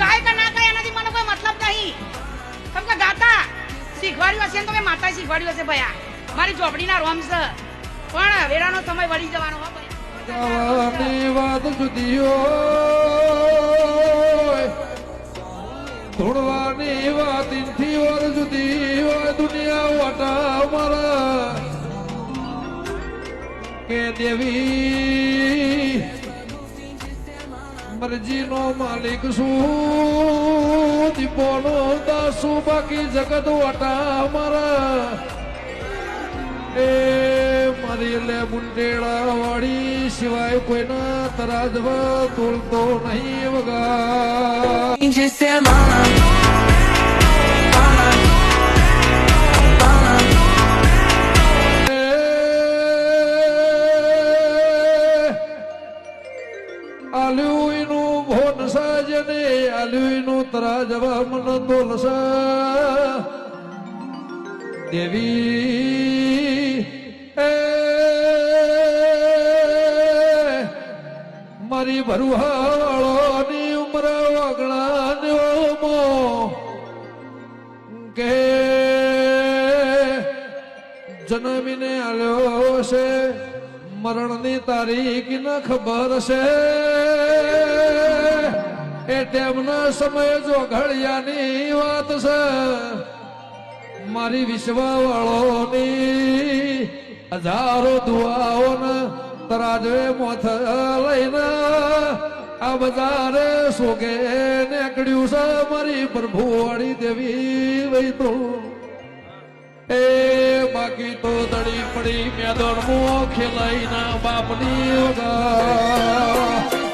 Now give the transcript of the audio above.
ગાય કે ના ગાય એનાથી મને કોઈ મતલબ નહીં. તમે કે ગાતા શીખવાડ્યું હશે ને તો મેં માતા શીખવાડ્યું હશે ભયા. મારી ચોપડીના રોમ છે પણ વેરાનો સમય વળી જવાનો હો ગાવાની વાત જુદી હોય, ધૂળવાની વાત ઇનથી ઓર જુદી હોય. દુનિયા વાટા મારા કે દેવી મરજીનો માલિક શું, દીપોનો દાસુ બાકી જગત વાટા મારા. એ મારી લે મુંડેડા વાળી સિવાય કોઈના તરાજવા તોલતો નહીં વગા. આલ્યુઈનું ભોન સાજને આલ્યુઈનું તરાજવા મન તોલસા. દેવી મારી ભરુહાળોની ઉમર વગણાનો કે જન્મીને આલ્યો છે, મરણની તારીખ ન ખબર છે. એ ટેમના સમય જો ઘડિયાની વાત છે. મારી વિશ્વાવાળોની હજારો દુઆઓને તરાજવે મોથ લઈને આ બજારે સોગે નીકળ્યું છે. મારી પ્રભુવાળી દેવી વહી તો એ બાકી તો દડી પડી મેદોડમો ખેલાઈ ના બાપની વગા.